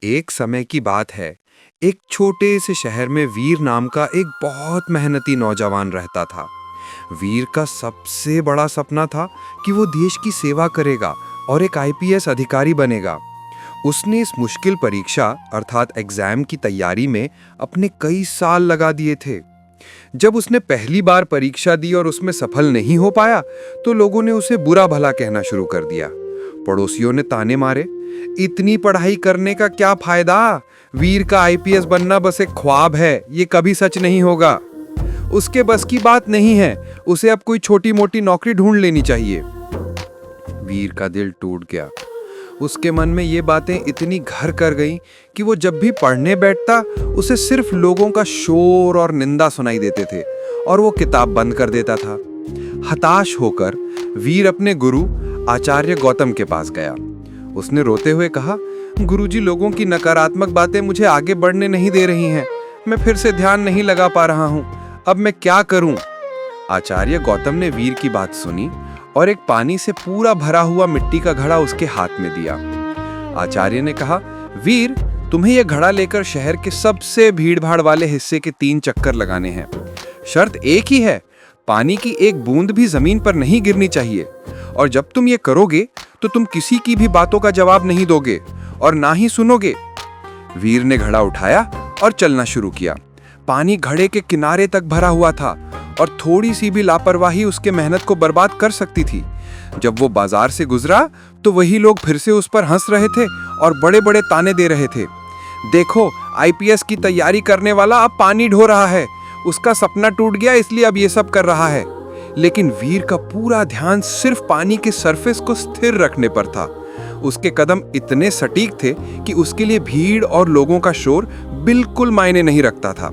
एक समय की बात है। एक छोटे से शहर में वीर नाम का एक बहुत मेहनती नौजवान रहता था। वीर का सबसे बड़ा सपना था कि वो देश की सेवा करेगा और एक आईपीएस अधिकारी बनेगा। उसने इस मुश्किल परीक्षा अर्थात एग्जाम की तैयारी में अपने कई साल लगा दिए थे। जब उसने पहली बार परीक्षा दी और उसमें सफल नहीं हो पाया, तो लोगों ने उसे बुरा भला कहना शुरू कर दिया। पड़ोसियों ने ताने मारे, इतनी पढ़ाई करने का क्या फायदा, वीर का आईपीएस बनना बस एक ख्वाब है, ये कभी सच नहीं होगा। उसके बस की बात नहीं है, उसे अब कोई छोटी मोटी नौकरी ढूंढ लेनी चाहिए। वीर का दिल टूट गया। उसके मन में ये बातें इतनी घर कर गईं कि वो जब भी पढ़ने बैठता, उसे सिर्फ लोगों का शोर और निंदा सुनाई देते थे और वो किताब बंद कर देता था। हताश होकर वीर अपने गुरु आचार्य गौतम के पास गया। उसने रोते हुए कहा, गुरुजी, लोगों की नकारात्मक बातें मुझे आगे बढ़ने नहीं दे रही हैं। मैं फिर से ध्यान नहीं लगा पा रहा हूँ। अब मैं क्या करूं? आचार्य गौतम ने वीर की बात सुनी और एक पानी से पूरा भरा हुआ मिट्टी का घड़ा उसके हाथ में दिया। आचार्य ने कहा, वीर, तुम्हें यह घड़ा लेकर शहर के सबसे भीड़-भाड़ वाले हिस्से के 3 चक्कर लगाने हैं। शर्त एक ही है, पानी की एक बूंद भी जमीन पर नहीं गिरनी चाहिए। और जब तुम ये करोगे तो तुम किसी की भी बातों का जवाब नहीं दोगे और ना ही सुनोगे। वीर ने घड़ा उठाया और चलना शुरू किया। पानी घड़े के किनारे तक भरा हुआ था और थोड़ी सी भी लापरवाही उसके मेहनत को बर्बाद कर सकती थी। जब वो बाजार से गुजरा तो वही लोग फिर से उस पर हंस रहे थे और बड़े बड़े ताने दे रहे थे। देखो, आईपीएस की तैयारी करने वाला अब पानी ढो रहा है, उसका सपना टूट गया इसलिए अब ये सब कर रहा है। लेकिन वीर का पूरा ध्यान सिर्फ पानी के सरफेस को स्थिर रखने पर था। उसके कदम इतने सटीक थे कि उसके लिए भीड़ और लोगों का शोर बिल्कुल मायने नहीं रखता था।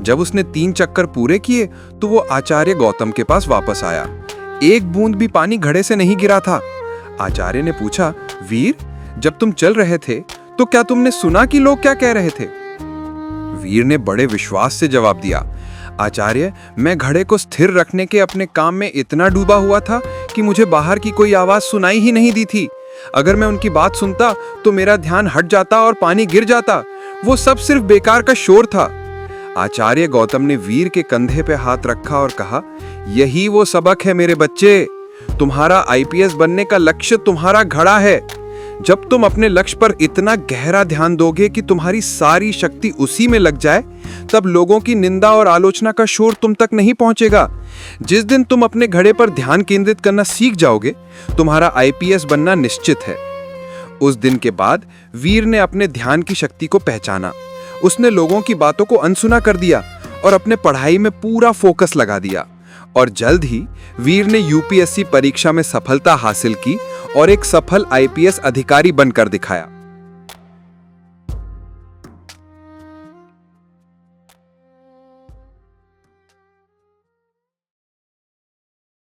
जब उसने 3 चक्कर पूरे किए तो वो आचार्य गौतम के पास वापस आया। एक बूंद भी पानी घड़े से नहीं गिरा था। आचार्य ने पूछा, वीर, जब तुम चल रहे थे तो क्या तुमने सुना कि लोग क्या कह रहे थे? वीर ने बड़े विश्वास से जवाब दिया, आचार्य, मैं घड़े को स्थिर रखने के अपने काम में इतना डूबा हुआ था कि मुझे बाहर की कोई आवाज सुनाई ही नहीं दी थी। अगर मैं उनकी बात सुनता तो मेरा ध्यान हट जाता और पानी गिर जाता। वो सब सिर्फ बेकार का शोर था। आचार्य गौतम ने वीर के कंधे पे हाथ रखा और कहा, यही वो सबक है मेरे बच्चे। तुम्हारा आईपीएस बनने का लक्ष्य तुम्हारा घड़ा है। जब तुम अपने लक्ष्य पर इतना गहरा ध्यान दोगे कि तुम्हारी सारी शक्ति उसी में लग जाए, तब लोगों की निंदा और आलोचना का शोर तुम तक नहीं पहुंचेगा। जिस दिन तुम अपने घड़े पर ध्यान केंद्रित करना सीख जाओगे, तुम्हारा आईपीएस बनना निश्चित है। उस दिन के बाद वीर ने अपने ध्यान की शक्ति को पहचाना। उसने लोगों की बातों को अनसुना कर दिया और अपने पढ़ाई में पूरा फोकस लगा दिया। और जल्द ही वीर ने यूपीएससी परीक्षा में सफलता हासिल की और एक सफल आईपीएस अधिकारी बनकर दिखाया।